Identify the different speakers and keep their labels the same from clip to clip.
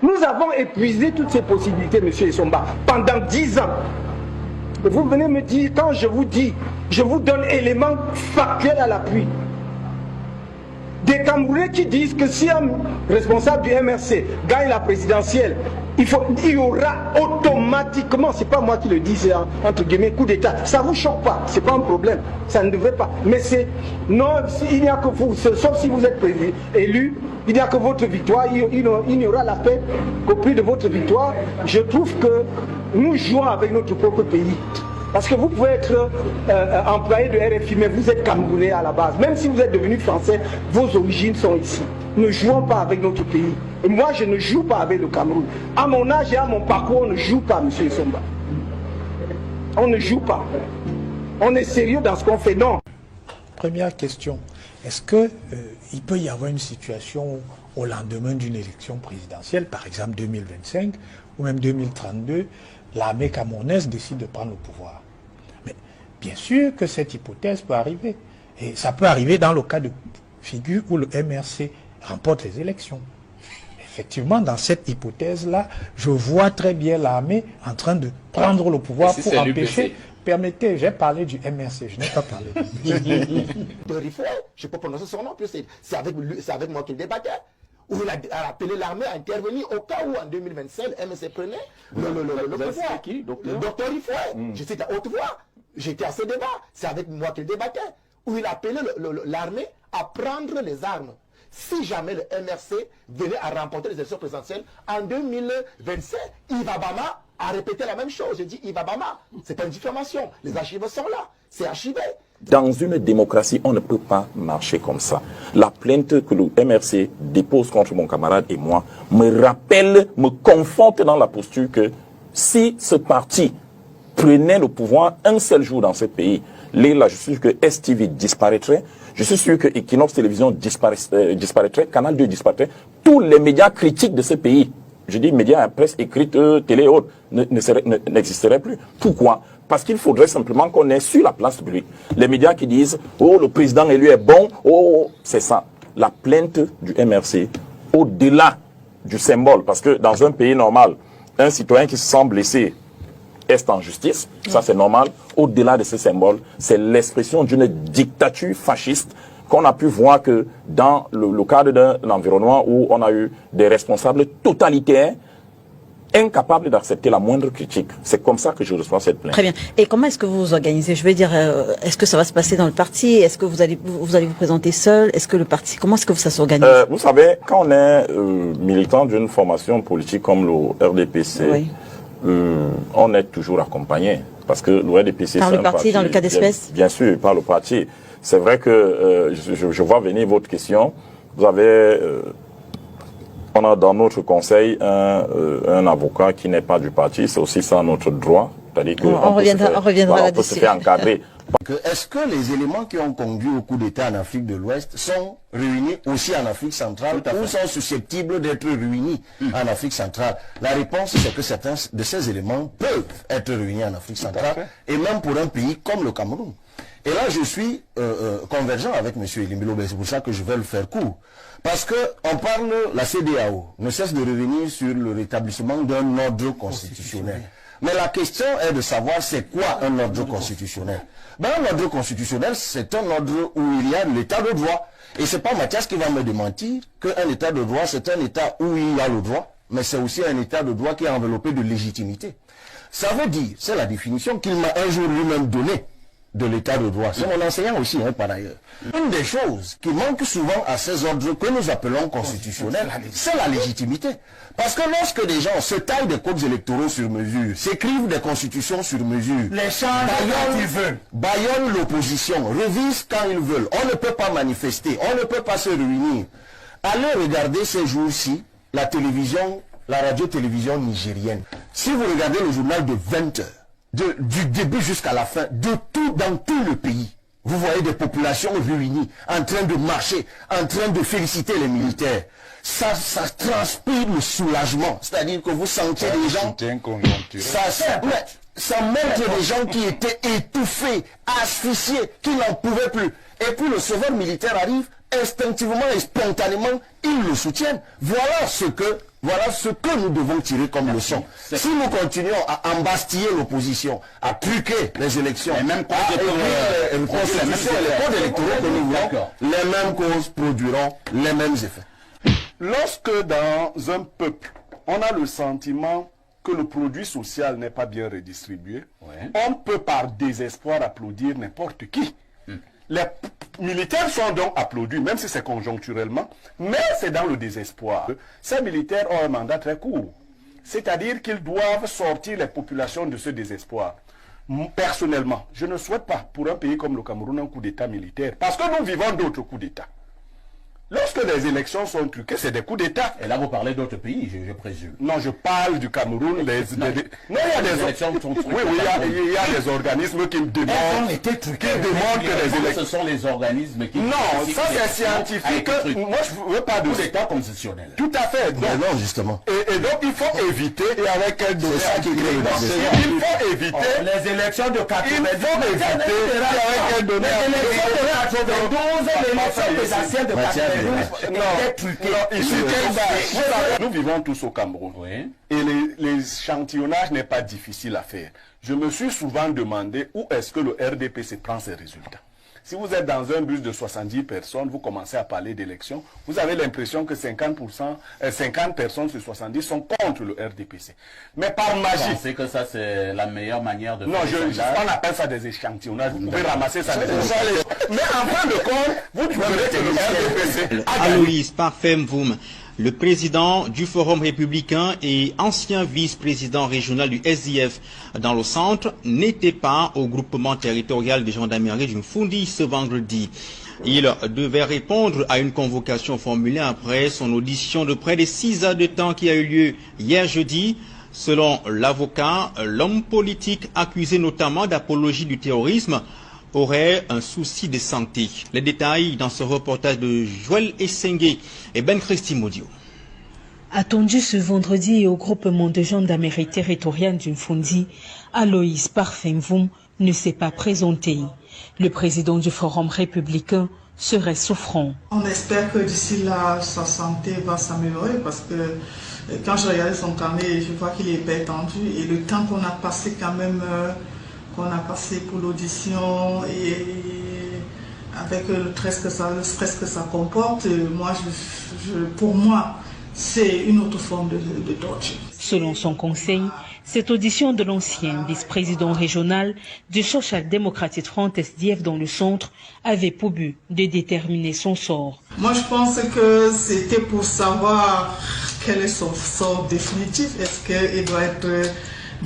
Speaker 1: Nous avons épuisé toutes ces possibilités, M. Essomba, pendant 10 ans. Vous venez me dire, quand je vous dis, je vous donne éléments factuels à l'appui. Des Camerounais qui disent que si un responsable du MRC gagne la présidentielle, il y aura automatiquement, c'est pas moi qui le dis, c'est entre guillemets coup d'État. Ça vous choque pas, c'est pas un problème, ça ne devrait pas. Mais c'est non, il n'y a que vous, sauf si vous êtes élu, il n'y a que votre victoire, il n'y aura la paix qu'au prix de votre victoire. Je trouve que nous jouons avec notre propre pays. Parce que vous pouvez être employé de RFI, mais vous êtes Camerounais à la base. Même si vous êtes devenu français, vos origines sont ici. Ne jouons pas avec notre pays. Et moi, je ne joue pas avec le Cameroun. À mon âge et à mon parcours, on ne joue pas, M. Essomba. On ne joue pas. On est sérieux dans ce qu'on fait, non.
Speaker 2: Première question. Est-ce qu'il peut y avoir une situation au lendemain d'une élection présidentielle, par exemple 2025 ou même 2032, l'armée camerounaise décide de prendre le pouvoir? Mais bien sûr que cette hypothèse peut arriver. Et ça peut arriver dans le cas de figure où le MRC remporte les élections. Effectivement, dans cette hypothèse-là, je vois très bien l'armée en train de prendre le pouvoir pour empêcher... Permettez, j'ai parlé du MRC, je n'ai pas parlé
Speaker 3: de Riffoet, je peux prononcer son nom, c'est avec moi qu'il débattait. Où il a appelé l'armée à intervenir au cas où en 2025, le MRC prenait le pouvoir. Le docteur Riffoet, je suis à haute voix, j'étais à ce débat, c'est avec moi qu'il débattait. Où il a appelé l'armée à prendre les armes. Si jamais le MRC venait à remporter les élections présidentielles en 2027, Iba Bama a répété la même chose. J'ai dit Iba Bama, c'est pas une diffamation. Les archives sont là, c'est archivé.
Speaker 4: Dans une démocratie, on ne peut pas marcher comme ça. La plainte que le MRC dépose contre mon camarade et moi me rappelle, me conforte dans la posture que si ce parti prenait le pouvoir un seul jour dans ce pays, là, je suis sûr que STV disparaîtrait, je suis sûr que Equinox Télévision disparaîtrait, Canal 2 disparaîtrait, tous les médias critiques de ce pays, je dis médias, presse écrite, télé et autres, n'existeraient plus. Pourquoi? Parce qu'il faudrait simplement qu'on ait sur la place publique les médias qui disent « Oh, le président élu est bon, oh, c'est ça ». La plainte du MRC, au-delà du symbole, parce que dans un pays normal, un citoyen qui se sent blessé est en justice, ça c'est normal. Au-delà de ce symbole, c'est l'expression d'une dictature fasciste qu'on a pu voir que dans le cadre d'un environnement où on a eu des responsables totalitaires incapables d'accepter la moindre critique. C'est comme ça que je reçois cette plainte.
Speaker 5: Très bien. Et comment est-ce que vous vous organisez? Je veux dire, est-ce que ça va se passer dans le parti? Est-ce que vous allez vous présenter seul? Est-ce que le parti, comment est-ce que ça s'organise?
Speaker 4: Vous savez, quand on est militant d'une formation politique comme le RDPC, oui, on est toujours accompagné. Parce que le RDPC,
Speaker 5: par le parti, dans le cas d'espèce?
Speaker 4: Bien sûr, par le parti. C'est vrai que je vois venir votre question. Vous avez... on a dans notre conseil un avocat qui n'est pas du parti. C'est aussi ça notre droit. C'est-à-dire
Speaker 5: on reviendra là-dessus.
Speaker 4: On peut se faire encadrer.
Speaker 3: Est-ce que les éléments qui ont conduit au coup d'État en Afrique de l'Ouest sont réunis aussi en Afrique centrale ou sont susceptibles d'être réunis en Afrique centrale? La réponse, c'est que certains de ces éléments peuvent être réunis en Afrique centrale et même pour un pays comme le Cameroun. Et là, je suis convergent avec M. Elimbilo, c'est pour ça que je vais le faire court. Parce que on parle, la CEDEAO ne cesse de revenir sur le rétablissement d'un ordre constitutionnel. Mais la question est de savoir c'est quoi un ordre constitutionnel. Ben, un ordre constitutionnel, c'est un ordre où il y a l'état de droit. Et c'est pas Mathias qui va me démentir qu'un état de droit, c'est un état où il y a le droit, mais c'est aussi un état de droit qui est enveloppé de légitimité. Ça veut dire, c'est la définition qu'il m'a un jour lui-même donnée de l'état de droit. C'est mon enseignant aussi, hein, par ailleurs. Une des choses qui manque souvent à ces ordres que nous appelons constitutionnels, c'est la légitimité. Parce que lorsque des gens se taillent des codes électoraux sur mesure, s'écrivent des constitutions sur mesure,
Speaker 2: les changent quand ils veulent,
Speaker 3: bâillonnent l'opposition, revisent quand ils veulent, on ne peut pas manifester, on ne peut pas se réunir. Allez regarder ces jours-ci la télévision, la radio-télévision nigérienne. Si vous regardez le journal de 20 heures, du début jusqu'à la fin, dans tout le pays, vous voyez des populations réunies, en train de marcher, en train de féliciter les militaires. Ça transpire le soulagement, c'est-à-dire que vous sentez des gens... Ça montre des gens qui étaient étouffés, asphyxiés, qui n'en pouvaient plus. Et puis le sauveur militaire arrive instinctivement et spontanément, ils le soutiennent. Voilà ce que nous devons tirer comme leçon. Si nous continuons à embastiller l'opposition, à truquer les élections, les mêmes causes électoraux que nous voulons, les mêmes causes produiront les mêmes effets.
Speaker 6: Lorsque dans un peuple, on a le sentiment que le produit social n'est pas bien redistribué, on peut par désespoir applaudir n'importe qui. Les militaires sont donc applaudis, même si c'est conjoncturellement, mais c'est dans le désespoir. Ces militaires ont un mandat très court, c'est-à-dire qu'ils doivent sortir les populations de ce désespoir. Personnellement, je ne souhaite pas pour un pays comme le Cameroun un coup d'État militaire, parce que nous vivons d'autres coups d'État. Lorsque les élections sont truquées, c'est des coups d'État.
Speaker 7: Et là, vous parlez d'autres pays, je présume.
Speaker 6: Non, je parle du Cameroun. Il y a des
Speaker 7: élections sont truquées.
Speaker 6: Oui, il y a des organismes qui démontrent que les élections...
Speaker 7: Ce sont les organismes qui...
Speaker 6: Non, ça c'est scientifique. Moi, je ne veux pas de...
Speaker 7: Coup d'État constitutionnel.
Speaker 6: Tout à fait. Donc,
Speaker 3: non, justement.
Speaker 6: Et donc, il faut éviter... Et avec un
Speaker 3: c'est ça qui crée
Speaker 6: il faut éviter...
Speaker 7: Les élections de 92...
Speaker 6: Il faut éviter... Avec un donné...
Speaker 7: Les élections de 92, l'élection présidentielle de 92...
Speaker 6: Nous vivons tous au Cameroun. Et l'échantillonnage n'est pas difficile à faire. Je me suis souvent demandé où est-ce que le RDPC prend ses résultats. Si vous êtes dans un bus de 70 personnes, vous commencez à parler d'élections, vous avez l'impression que 50 personnes sur 70 sont contre le RDPC. Mais par magie...
Speaker 7: Vous pensez que ça, c'est la meilleure manière de faire
Speaker 6: on appelle ça des échantillonnages. Vous pouvez ramasser ça. Mais en fin de compte, vous trouverez que le RDPC...
Speaker 8: Aloïs Parfait-Mvoum, le président du Forum républicain et ancien vice-président régional du SDF dans le centre, n'était pas au groupement territorial de gendarmerie du Mfundi ce vendredi. Il devait répondre à une convocation formulée après son audition de près de 6 heures de temps qui a eu lieu hier jeudi. Selon l'avocat, l'homme politique accusé notamment d'apologie du terrorisme aurait un souci de santé. Les détails dans ce reportage de Joël Essengue et Ben Christy Modio.
Speaker 9: Attendu ce vendredi au groupement de gendarmerie territoriale du Mfundi, Aloïs Parfait-Mvoum ne s'est pas présenté. Le président du Forum républicain serait souffrant.
Speaker 10: On espère que d'ici là, sa santé va s'améliorer parce que quand je regardais son carnet, je vois qu'il est hyper tendu et le temps qu'on a passé quand même... qu'on a passé pour l'audition et avec le stress que ça comporte, pour moi, c'est une autre forme de torture.
Speaker 9: Selon son conseil, cette audition de l'ancien vice-président régional du Social Democratic Front SDF dans le centre avait pour but de déterminer son sort.
Speaker 10: Moi, je pense que c'était pour savoir quel est son sort définitif. Est-ce qu'il doit être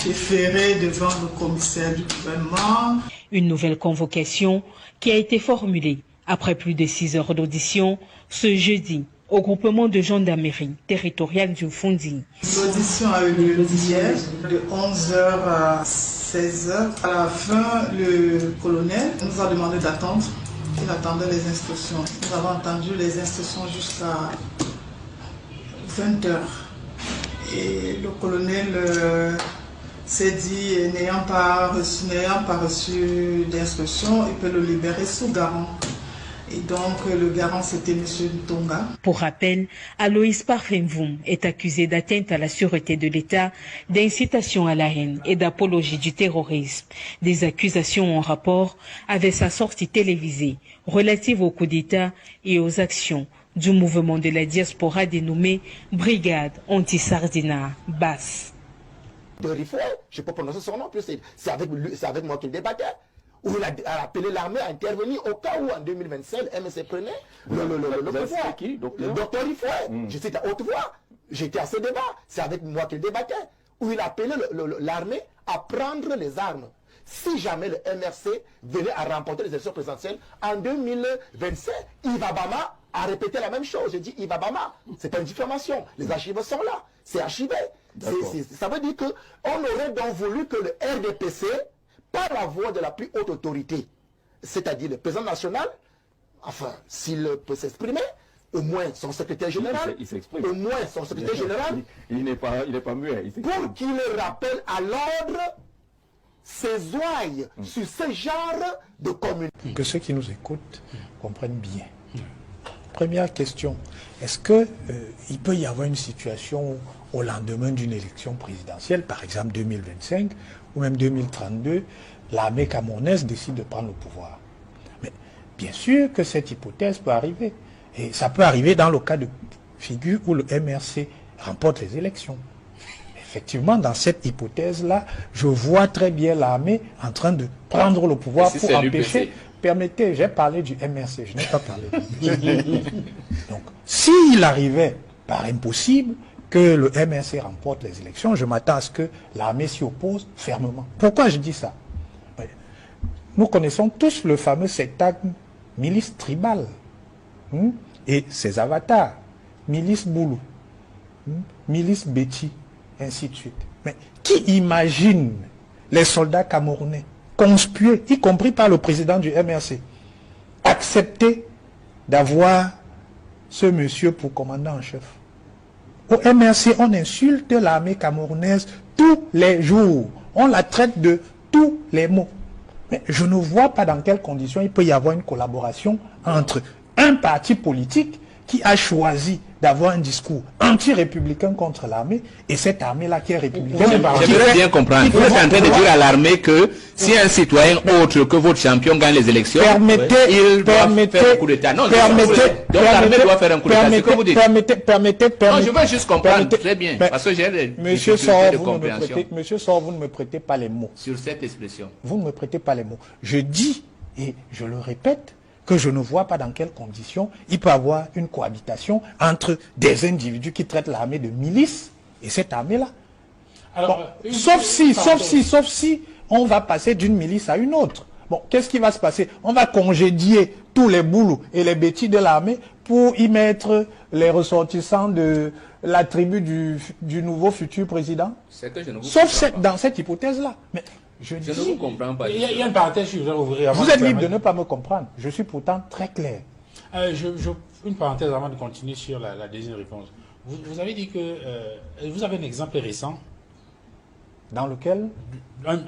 Speaker 10: déféré devant le commissaire du gouvernement.
Speaker 9: Une nouvelle convocation qui a été formulée après plus de 6 heures d'audition ce jeudi au groupement de gendarmerie territoriale du Mfundi.
Speaker 10: L'audition a eu lieu hier de 11h à 16h. À la fin, le colonel nous a demandé d'attendre. Il attendait les instructions. Nous avons entendu les instructions jusqu'à 20h. Et le colonel s'est dit, n'ayant pas reçu d'instruction, il peut le libérer sous garant. Et donc, le garant, c'était M. Tonga.
Speaker 9: Pour rappel, Aloïs Parfait-Mvoum est accusé d'atteinte à la sûreté de l'État, d'incitation à la haine et d'apologie du terrorisme. Des accusations en rapport avec sa sortie télévisée relative au coup d'État et aux actions du mouvement de la diaspora dénommé Brigade Anti-Sardina Basse.
Speaker 11: Je ne peux pas prononcer son nom, c'est avec moi qu'il débattait. Où il a appelé l'armée à intervenir au cas où en 2025 le MSC prenait le pouvoir. Le docteur Rifouet, je suis à haute voix, j'étais à ce débat, c'est avec moi qu'il débattait. Où il a appelé l'armée à prendre les armes. Si jamais le MRC venait à remporter les élections présidentielles en 2027, Iva Bama a répété la même chose. J'ai dit Iva Bama, c'est pas une diffamation, les archives sont là, c'est archivé. Ça veut dire qu'on aurait donc voulu que le RDPC, par la voix de la plus haute autorité, c'est-à-dire le président national, enfin, s'il peut s'exprimer, au moins son secrétaire général, au moins son secrétaire général,
Speaker 4: il n'est pas muet.
Speaker 11: Pour qu'il rappelle à l'ordre ses ouailles sur ce genre de communauté.
Speaker 2: Que ceux qui nous écoutent comprennent bien. Première question, est-ce qu'il peut y avoir une situation au lendemain d'une élection présidentielle, par exemple 2025 ou même 2032, l'armée camerounaise décide de prendre le pouvoir? Mais bien sûr que cette hypothèse peut arriver. Et ça peut arriver dans le cas de figure où le MRC remporte les élections. Effectivement, dans cette hypothèse-là, je vois très bien l'armée en train de prendre le pouvoir pour empêcher... Permettez, j'ai parlé du MRC, je n'ai pas parlé du MRC. Donc, s'il arrivait par impossible que le MRC remporte les élections, je m'attends à ce que l'armée s'y oppose fermement. Pourquoi je dis ça? Nous connaissons tous le fameux sectacle milice tribale et ses avatars, milice Boulou, milice Betty, ainsi de suite. Mais qui imagine les soldats camerounais conspués, y compris par le président du MRC, accepter d'avoir ce monsieur pour commandant en chef? Au MRC, on insulte l'armée camerounaise tous les jours. On la traite de tous les mots. Mais je ne vois pas dans quelles conditions il peut y avoir une collaboration entre un parti politique qui a choisi d'avoir un discours anti-républicain contre l'armée et cette armée-là qui est républicaine.
Speaker 12: J'aimerais bien comprendre. Vous êtes en train de dire à l'armée que si un citoyen autre que votre champion gagne les élections, il doit faire un coup d'État. Non, donc l'armée doit faire un coup d'État. C'est ce que vous dites. Non, je veux juste comprendre très bien. Parce que j'ai des difficultés de compréhension.
Speaker 2: Monsieur Sor, vous ne me prêtez pas les mots.
Speaker 12: Sur cette expression.
Speaker 2: Vous ne me prêtez pas les mots. Je dis, et je le répète, que je ne vois pas dans quelles conditions il peut y avoir une cohabitation entre des individus qui traitent l'armée de milice et cette armée-là. Bon, sauf si on va passer d'une milice à une autre. Bon, qu'est-ce qui va se passer? On va congédier tous les boulous et les bêtis de l'armée pour y mettre les ressortissants de la tribu du nouveau futur président? Sauf dans cette hypothèse-là. Mais je ne vous comprends pas.
Speaker 13: Il y a une parenthèse que je voudrais ouvrir.
Speaker 2: Vous êtes libre de ne pas me comprendre. Je suis pourtant très clair.
Speaker 13: Une parenthèse avant de continuer sur la deuxième réponse. Vous avez dit que vous avez un exemple récent.
Speaker 2: Dans lequel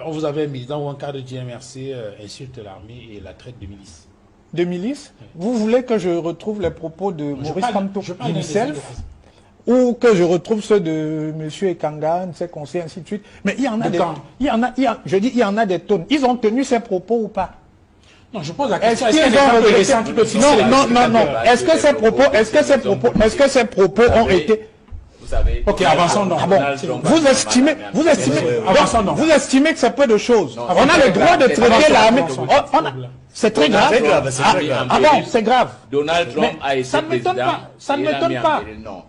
Speaker 13: vous avez un militant ou un cadre du MRC insulte l'armée et la traite de milice.
Speaker 2: De milice? Vous voulez que je retrouve les propos de Maurice Kamto himself? Ou que je retrouve ceux de M. Ekanga, de ses conseillers, ainsi de suite. Mais il y en a il y en a des tonnes. Ils ont tenu ces propos ou pas?
Speaker 13: Non, je pose la question. Est-ce
Speaker 2: que ces propos ont été...
Speaker 13: Ok, avançons donc.
Speaker 2: Vous estimez que c'est peu de choses. On a le droit de traiter l'armée. C'est très grave. Ah bon, c'est grave.
Speaker 12: Donald Trump a été président.
Speaker 2: Ça ne m'étonne pas.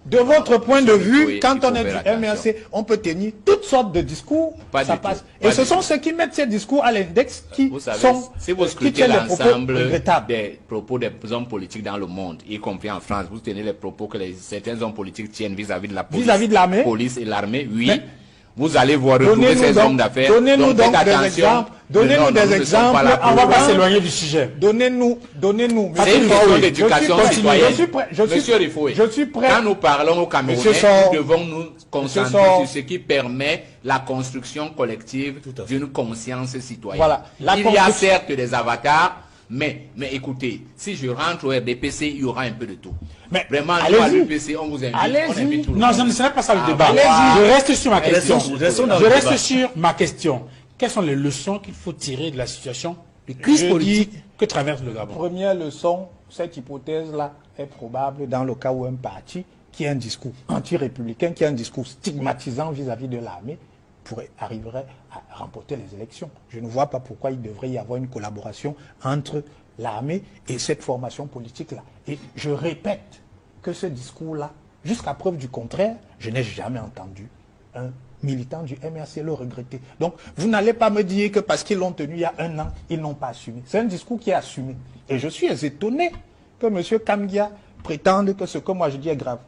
Speaker 2: De votre point de vue, quand on est du MRC, on peut tenir toutes sortes de discours. Ça passe. Et ce sont ceux qui mettent ces discours à l'index qui sont...
Speaker 12: Si vous scrutez l'ensemble des propos des hommes politiques dans le monde, y compris en France, vous tenez les propos que certains hommes politiques tiennent vis-à-vis de la police et l'armée, oui. Vous allez voir retrouver ces hommes d'affaires.
Speaker 2: Donnez-nous donc des exemples. Donnez-nous des exemples.
Speaker 13: On ne va pas s'éloigner du sujet.
Speaker 2: Donnez-nous.
Speaker 12: C'est une question d'éducation citoyenne. Monsieur Rifoué,
Speaker 2: je suis prêt.
Speaker 12: Quand nous parlons au Camerounais, nous devons nous concentrer sur ce qui permet la construction collective d'une conscience citoyenne.
Speaker 2: Voilà.
Speaker 12: Il y a certes des avatars, mais écoutez, si je rentre au RDPC, il y aura un peu de tout.
Speaker 13: Mais
Speaker 12: vraiment, nous à l'UPC, on vous invite. On invite tout le monde.
Speaker 13: Non, ce ne serait pas ça le débat. Je reste sur ma question. Je reste sur ma question. Quelles sont les leçons qu'il faut tirer de la situation de crise politique que traverse le Gabon?
Speaker 2: Première leçon, cette hypothèse-là est probable dans le cas où un parti qui a un discours anti-républicain, qui a un discours stigmatisant vis-à-vis de l'armée, arriverait à remporter les élections. Je ne vois pas pourquoi il devrait y avoir une collaboration entre l'armée et cette formation politique-là. Et je répète que ce discours-là, jusqu'à preuve du contraire, je n'ai jamais entendu un militant du MRC le regretter. Donc, vous n'allez pas me dire que parce qu'ils l'ont tenu il y a un an, ils n'ont pas assumé. C'est un discours qui est assumé. Et je suis étonné que M. Kamgia prétende que ce que moi je dis est grave.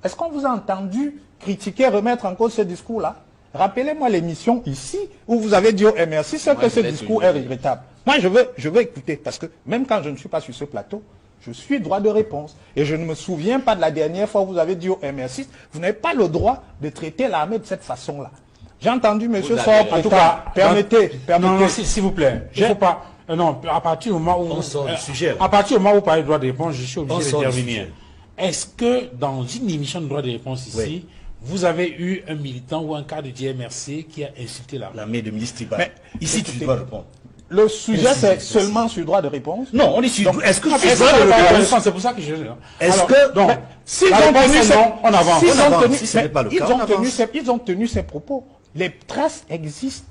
Speaker 2: Est-ce qu'on vous a entendu critiquer, remettre en cause ce discours-là? Rappelez-moi l'émission ici où vous avez dit au MRC que ce discours est regrettable. Moi, je veux écouter parce que même quand je ne suis pas sur ce plateau, je suis droit de réponse. Et je ne me souviens pas de la dernière fois où vous avez dit au MRC, vous n'avez pas le droit de traiter l'armée de cette façon-là. J'ai entendu M. Sor, en tout cas, permettez.
Speaker 13: Non, s'il vous plaît, il ne faut pas... Non, à partir du moment où...
Speaker 14: On sort du sujet.
Speaker 13: À partir du moment où vous parlez de droit de réponse, je suis obligé
Speaker 14: On
Speaker 13: d'intervenir. Est-ce que dans une émission de droit de réponse ici,
Speaker 14: Oui.
Speaker 13: vous avez eu un militant ou un cadre du MRC qui a insulté l'armée?
Speaker 14: L'armée de ministre Tribal.
Speaker 2: Mais,
Speaker 14: Ici, tu dois répondre.
Speaker 2: Le sujet, c'est seulement sur le droit de réponse.
Speaker 14: Non, on est sur... Est-ce que
Speaker 13: c'est
Speaker 14: droit de réponse?
Speaker 13: c'est pour ça que je...
Speaker 14: Est-ce que...
Speaker 13: Donc,
Speaker 2: s'ils
Speaker 13: la
Speaker 2: ont
Speaker 13: réponse
Speaker 2: tenu
Speaker 13: est
Speaker 2: ces-
Speaker 13: non, on avance.
Speaker 2: s'ils
Speaker 14: On
Speaker 2: ont
Speaker 14: avance.
Speaker 2: tenu-
Speaker 14: Si ce n'est pas le
Speaker 2: ils
Speaker 14: cas,
Speaker 2: ont
Speaker 14: on
Speaker 2: tenu
Speaker 14: avance.
Speaker 2: ils ont tenu ces propos. Les traces existent.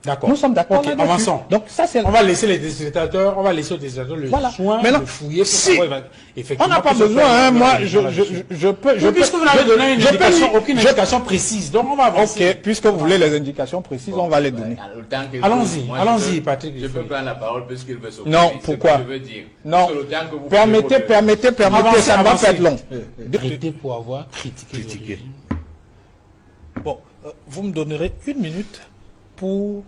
Speaker 13: D'accord.
Speaker 2: Nous sommes d'accord
Speaker 13: Ok,
Speaker 2: là-dessus.
Speaker 13: avançons.
Speaker 2: Donc ça, c'est...
Speaker 13: On va laisser les destinateurs, on va laisser aux destinateurs le
Speaker 2: Voilà.
Speaker 13: soin
Speaker 2: Maintenant,
Speaker 13: de fouiller pour
Speaker 2: si-
Speaker 13: savoir effectivement...
Speaker 2: On n'a pas
Speaker 13: que ce
Speaker 2: besoin,
Speaker 13: fait-
Speaker 2: hein, moi,
Speaker 13: là-dessus.
Speaker 2: je peux...
Speaker 13: Oui, puisque vous n'avez donné une
Speaker 2: je peux
Speaker 13: indication,
Speaker 2: lui-
Speaker 13: aucune
Speaker 2: je-
Speaker 13: indication précise, donc on va avancer.
Speaker 2: Ok, puisque vous voulez les indications précises, on va les donner.
Speaker 13: Allons-y,
Speaker 12: Moi,
Speaker 13: allons-y, Patrick.
Speaker 12: Je peux prendre la parole puisqu'il veut s'occuper.
Speaker 2: Non,
Speaker 12: C'est
Speaker 2: pourquoi?
Speaker 12: ce que je veux dire.
Speaker 2: Non.
Speaker 12: Parce que le temps que vous
Speaker 2: Permettez,
Speaker 12: faites votre-
Speaker 2: permettez, ça ne va pas être long.
Speaker 13: Arrêtez pour avoir critiqué.
Speaker 2: Bon, vous me donnerez 1 minute pour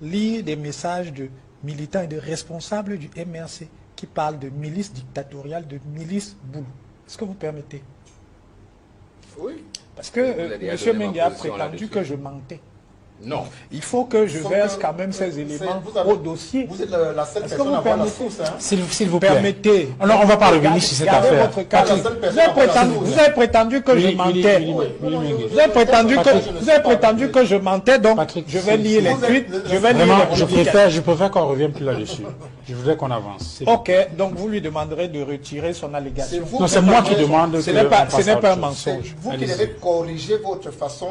Speaker 2: lire des messages de militants et de responsables du MRC qui parlent de milice dictatoriale, de milice boulot. Est-ce que vous permettez?
Speaker 12: Oui.
Speaker 2: Parce que
Speaker 12: Vous avez
Speaker 2: M.
Speaker 12: donné ma
Speaker 2: Mengue a
Speaker 12: position
Speaker 2: prétendu
Speaker 12: là-dessus.
Speaker 2: que je mentais.
Speaker 12: Non.
Speaker 2: Il faut que je
Speaker 11: Sauf
Speaker 2: verse
Speaker 11: que
Speaker 2: quand même ces éléments
Speaker 11: vous avez-
Speaker 2: au dossier.
Speaker 11: Vous êtes la seule
Speaker 2: Est-ce que
Speaker 11: personne
Speaker 2: vous
Speaker 11: à avoir la
Speaker 2: permettez
Speaker 11: source. Hein.
Speaker 13: S'il vous plaît.
Speaker 2: Permettez.
Speaker 13: Alors, on va pas revenir sur cette
Speaker 2: Gardez
Speaker 13: affaire.
Speaker 2: votre calme.
Speaker 11: La seule personne
Speaker 2: Vous avez
Speaker 11: à avoir la
Speaker 2: prétendu,
Speaker 11: source.
Speaker 2: vous avez prétendu que je mentais. Vous avez prétendu que je mentais, donc
Speaker 13: Patrick,
Speaker 2: je vais lire les tweets. Je vais lire
Speaker 13: Vraiment,
Speaker 2: les
Speaker 13: je
Speaker 2: publications.
Speaker 13: préfère qu'on ne revienne plus là-dessus. Je voudrais qu'on avance. C'est
Speaker 2: Ok, donc vous lui demanderez de retirer son allégation.
Speaker 13: Non, c'est moi qui demande.
Speaker 2: Ce n'est pas,
Speaker 13: qu'on passe à
Speaker 2: pas un
Speaker 13: autre chose.
Speaker 2: mensonge.
Speaker 11: Vous qui
Speaker 13: Allez-y.
Speaker 11: devez corriger votre façon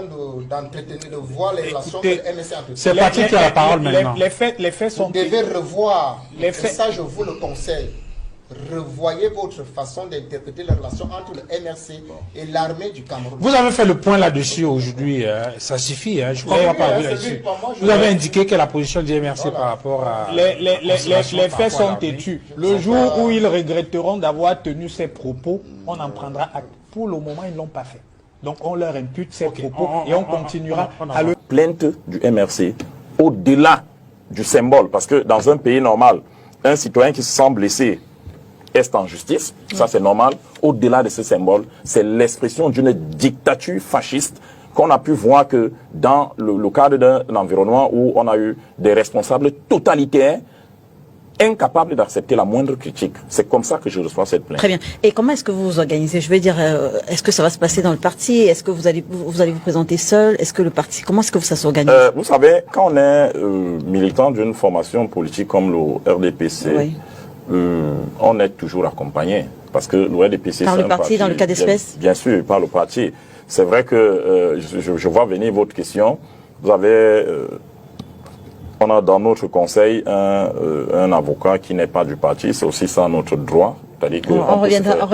Speaker 11: d'entretenir, de voir les relations que
Speaker 2: Écoutez,
Speaker 11: le MSC entretient.
Speaker 13: C'est Patrick qui a la parole maintenant.
Speaker 2: Les faits sont...
Speaker 11: Vous devez revoir,
Speaker 2: Les
Speaker 11: et
Speaker 2: faits-
Speaker 11: ça je vous le conseille, revoyez votre façon d'interpréter les relations entre le MRC et l'armée du Cameroun.
Speaker 13: Vous avez fait le point là-dessus aujourd'hui, ça suffit, hein, je crois qu'on va pas
Speaker 11: Oui,
Speaker 13: revenir
Speaker 11: c'est
Speaker 13: là-dessus.
Speaker 11: lui, pour moi, je-
Speaker 13: Vous avez indiqué que la position du MRC par rapport à...
Speaker 2: Les faits sont têtus. Le jour où ils regretteront d'avoir tenu ces propos, on en prendra acte. Pour le moment, ils ne l'ont pas fait. Donc on leur impute ces propos et on continuera à le...
Speaker 4: Plainte du MRC au-delà du symbole, parce que dans un pays normal, un citoyen qui se sent blessé est en justice, ça c'est normal. Au-delà de ce symbole, c'est l'expression d'une dictature fasciste qu'on a pu voir que dans le cadre d'un environnement où on a eu des responsables totalitaires incapables d'accepter la moindre critique. C'est comme ça que je reçois cette plainte.
Speaker 5: Très bien. Et comment est-ce que vous vous organisez? Je veux dire, est-ce que ça va se passer dans le parti? Est-ce que vous allez vous présenter seul? Est-ce que le parti, comment est-ce que ça s'organise?
Speaker 4: Vous savez, quand on est militant d'une formation politique comme le RDPC,
Speaker 5: Oui.
Speaker 4: On est toujours accompagné. Parce que le RDPC,
Speaker 5: Par
Speaker 4: c'est
Speaker 5: le
Speaker 4: un
Speaker 5: parti, dans le cas d'espèce?
Speaker 4: Bien sûr, par le parti. C'est vrai que je vois venir votre question. Vous avez... on a dans notre conseil un avocat qui n'est pas du parti, c'est aussi ça notre droit. C'est-à-dire que
Speaker 5: On reviendra
Speaker 4: on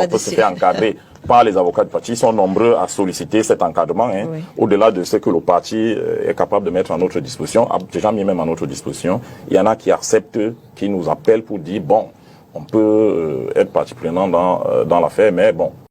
Speaker 4: peut se
Speaker 5: là-dessus.
Speaker 4: faire encadrer par les avocats du parti. Ils sont nombreux à solliciter cet encadrement, hein,
Speaker 5: Oui.
Speaker 4: au-delà de ce que le parti est capable de mettre à notre disposition, a déjà mis même à notre disposition. Il y en a qui acceptent, qui nous appellent pour dire, bon, on peut être partie prenante dans l'affaire, mais bon,